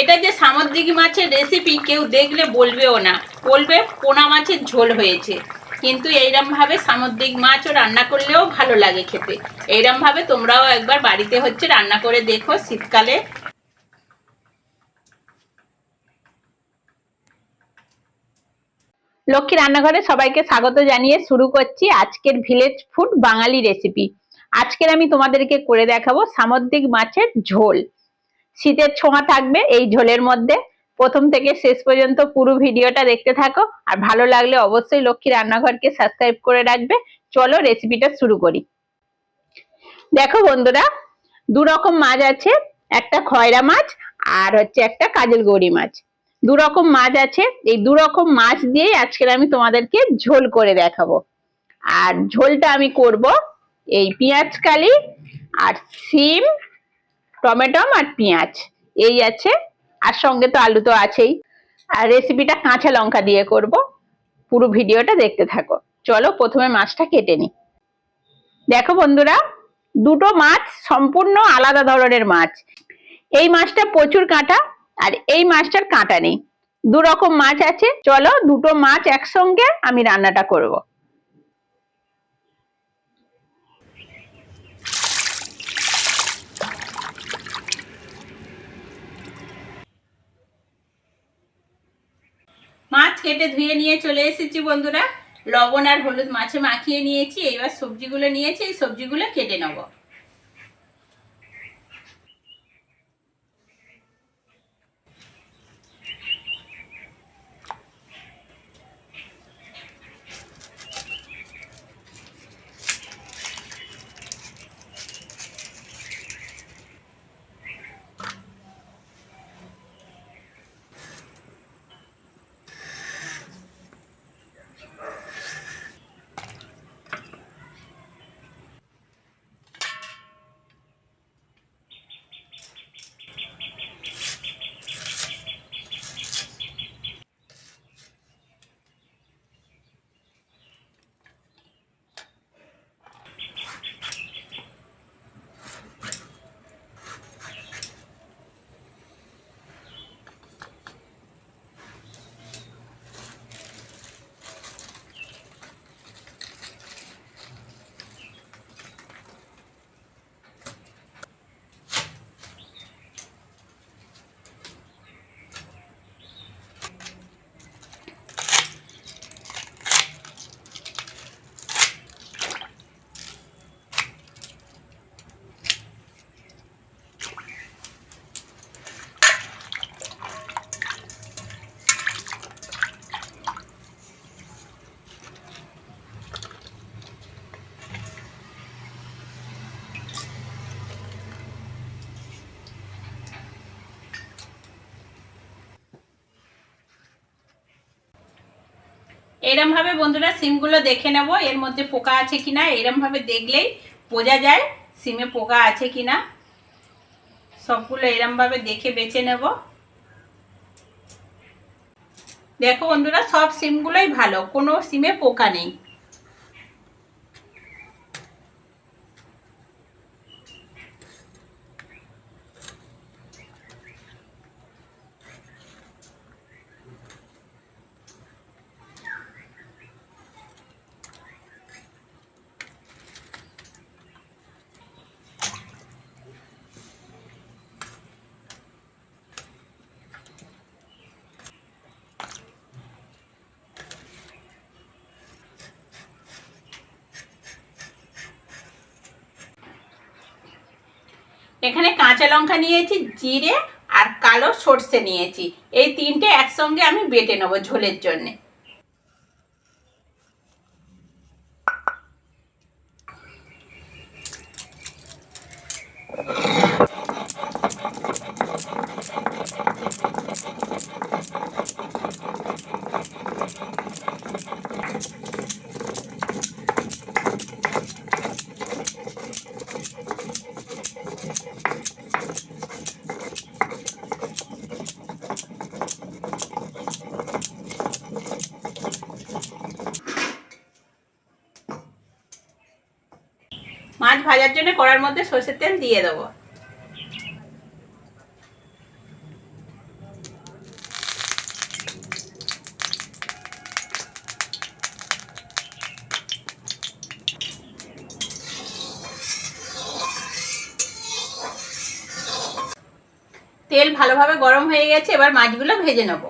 এটা যে সামুদ্রিক মাছের রেসিপি কেউ দেখলে বলবেও না, বলবে পোনা মাছের ঝোল হয়েছে। কিন্তু এইরকমভাবে সামুদ্রিক মাছও রান্না করলেও ভালো লাগে খেতে। এইরকমভাবে তোমরাও একবার বাড়িতে রান্না করে দেখো শীতকালে। লক্ষ্মী রান্নাঘরে সবাইকে স্বাগত জানিয়ে শুরু করছি আজকের ভিলেজ ফুড বাঙালি রেসিপি। আজকের আমি তোমাদেরকে করে দেখাবো সামুদ্রিক মাছের ঝোল। শীতের ছোঁয়া থাকবে এই ঝোলের মধ্যে। প্রথম থেকে শেষ পর্যন্ত পুরো ভিডিওটা দেখতে থাকো, আর ভালো লাগলে অবশ্যই লক্ষ্মী রান্নাঘরকে সাবস্ক্রাইব করে রাখবে। চলো রেসিপিটা শুরু করি। দেখো বন্ধুরা, দু রকম মাছ আছে, একটা খয়রা মাছ আর একটা কাজল গৌরী মাছ। দু রকম মাছ আছে, এই দু রকম মাছ দিয়েই আজকের আমি তোমাদেরকে ঝোল করে দেখাবো। আর ঝোলটা আমি করব এই পেঁয়াজ কালি আর সিম, টমেটো আর পেঁয়াজ এই আছে, আর সঙ্গে তো আলু তো আছেই। আর রেসিপিটা কাঁচা লঙ্কা দিয়ে করব। পুরো ভিডিওটা দেখতে থাকো। চলো প্রথমে মাছটা কেটে নি। দেখো বন্ধুরা, দুটো মাছ সম্পূর্ণ আলাদা ধরনের মাছ। এই মাছটা প্রচুর কাঁটা আর এই মাছটার কাঁটা নেই। দু রকম মাছ আছে। চলো দুটো মাছ একসঙ্গে আমি রান্নাটা করব। মাছ কেটে ধুয়ে নিয়ে চলে এসেছি বন্ধুরা। লবণ আর হলুদ মাছে মাখিয়ে নিয়েছি। এবার সবজিগুলো নিয়েছি, এই সবজিগুলো কেটে নেব। এরম ভাবে বন্ধুরা সিমগুলো দেখে নেব, এর মধ্যে পোকা আছে কিনা। এরম ভাবে দেখলেই বোঝা যায় সিমে পোকা আছে কিনা। সবগুলো এরম ভাবে দেখে বেছে নেব। দেখো বন্ধুরা, সব সিমগুলোই ভালো, কোনো সিমে পোকা নেই। এখানে কাঁচা লঙ্কা নিয়েছি, জিরে আর কালো সর্ষে নিয়েছি। এই তিনটে একসঙ্গে আমি বেটে নেব ঝোলের জন্য। মাছ ভাজার জন্য কড়ার মধ্যে সরষের তেল দিয়ে দেবো। তেল ভালোভাবে গরম হয়ে গেছে, এবার মাছগুলো ভেজে নেব।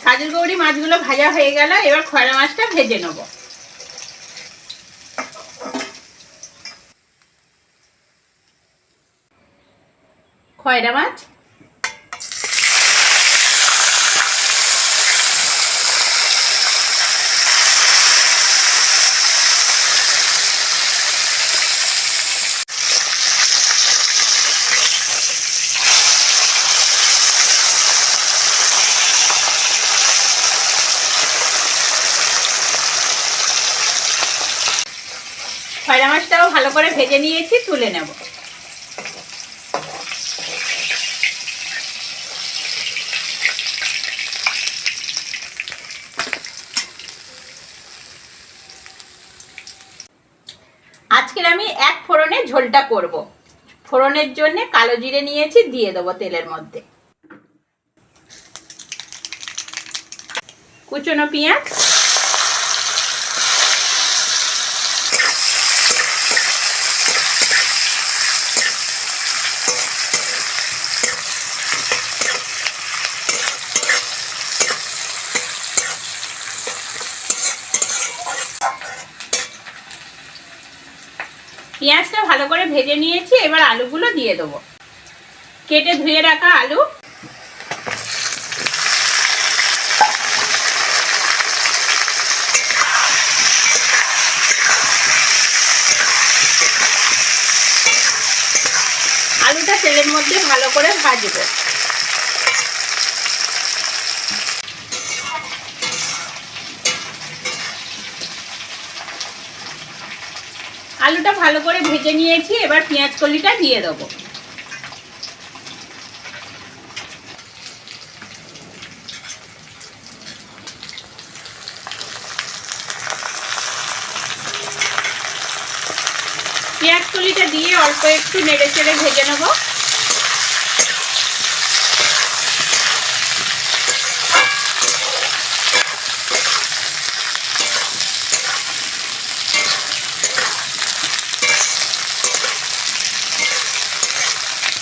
কাজল গৌরি মাছগুলো ভাজা হয়ে গেল, এবার খয়রা মাছটা ভেজে নেব। খয়রা মাছ, খয়রা মাছটাও ভালো করে ভেজে নিয়েছি, তুলে নেব। আজকের আমি এক ফোড়নে ঝোলটা করব। ফোড়নের জন্য কালো জিরে নিয়েছি, দিয়ে দেবো তেলের মধ্যে। কুচনো পেঁয়াজ, পেঁয়াজটা ভালো করে ভেজে নিয়েছি, এবার আলুগুলো দিয়ে দেবো। কেটে ধুয়ে রাখা আলু, আলুটা তেলের মধ্যে ভালো করে ভাজবো। আলুটা ভালো করে ভেজে নিয়েছি, এবার পেঁয়াজ কলিটা দিয়ে দেবো। পেঁয়াজ কলিটা দিয়ে অল্প একটু নেড়ে চেড়ে ভেজে নেব।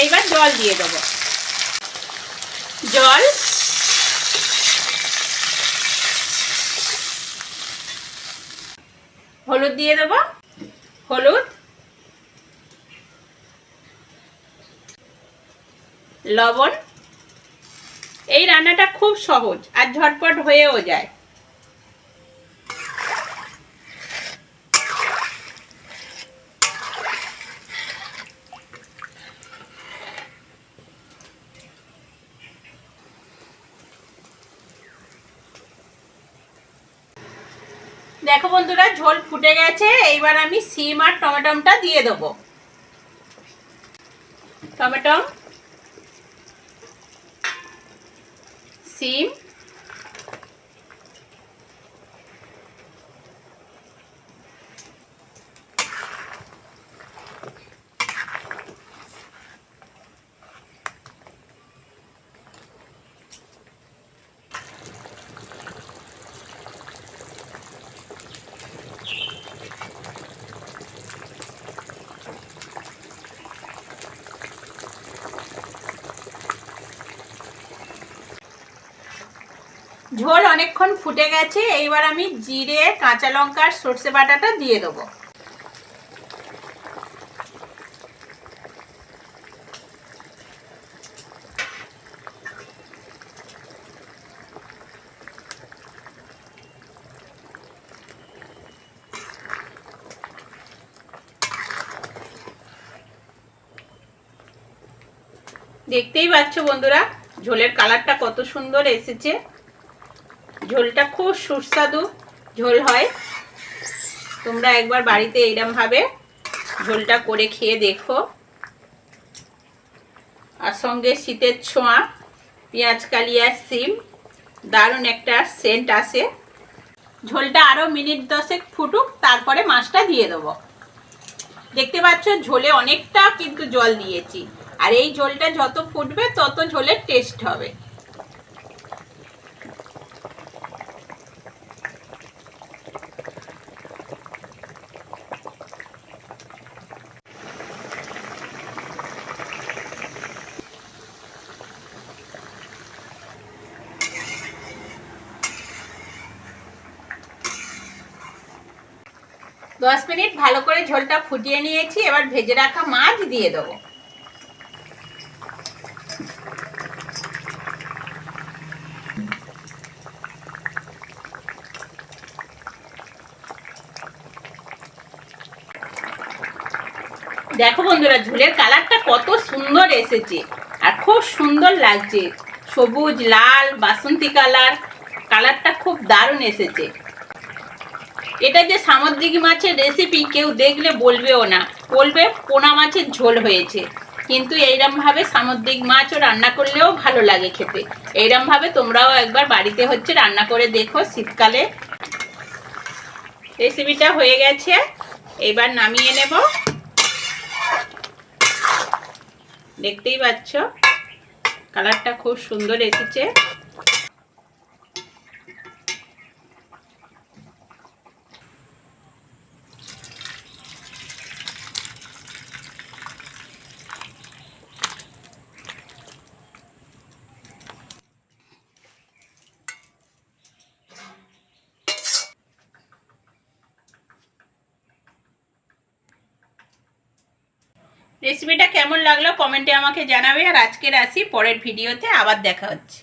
এইবার জল দিয়ে দেবো। জল, হলুদ দিয়ে দেবো। হলুদ, লবণ। এই রান্নাটা খুব সহজ আর ঝটপট হয়েও যায়। দেখো বন্ধুরা, ঝোল ফুটে গেছে, এইবার আমি সিম আর টমেটোটা দিয়ে দেবো। টমেটো, সিম, ঝোল অনেকক্ষণ ফুটে গেছে, এইবার আমি জিরে, কাঁচা লঙ্কা আর সর্ষে বাটাটা দিয়ে দেবো। দেখতেই পাচ্ছ বন্ধুরা, ঝোলের কালারটা কত সুন্দর এসেছে। ঝোলটা খুব সুস্বাদু ঝোল হয়। তোমরা একবার বাড়িতে এইরকম ভাবে ঝোলটা করে খেয়ে দেখো। আর সঙ্গে শীতের ছোঁয়া, পেঁয়াজ কালিয়া সিম, দারুণ একটা সেন্ট আসে। ঝোলটা আরো মিনিট 10 ফুটুক, তারপরে মাছটা দিয়ে দেবো। দেখতে পাচ্ছ ঝোলে অনেকটা কিন্তু জল দিয়েছি, আর এই ঝোলটা যত ফুটবে তত ঝোলের টেস্ট হবে। 10 মিনিট ভালো করে ঝোলটা ফুটিয়ে নিয়েছি। এবার ভেজে রাখা মাছ দিয়ে দেবো। দেখো বন্ধুরা, ঝোলের কালারটা কত সুন্দর এসেছে আর খুব সুন্দর লাগছে, সবুজ লাল বাসন্তী কালার, কালারটা খুব দারুণ এসেছে। এটা যে সামুদ্রিক মাছের রেসিপি কেউ দেখলে বলবেও না, বলবে পোনা মাছের ঝোল হয়েছে। কিন্তু এইরকম ভাবে সামুদ্রিক মাছও রান্না করলেও ভালো লাগে খেতে। এইরকম ভাবে তোমরাও একবার বাড়িতে রান্না করে দেখো শীতকালে। রেসিপিটা হয়ে গেছে, এবার নামিয়ে নেব। দেখতেই পাচ্ছ কালারটা খুব সুন্দর এসেছে। রেসিপিটা কেমন লাগলো কমেন্টে আমাকে জানাবে। আর আজকের আসি, পরের ভিডিওতে আবার দেখা হচ্ছে।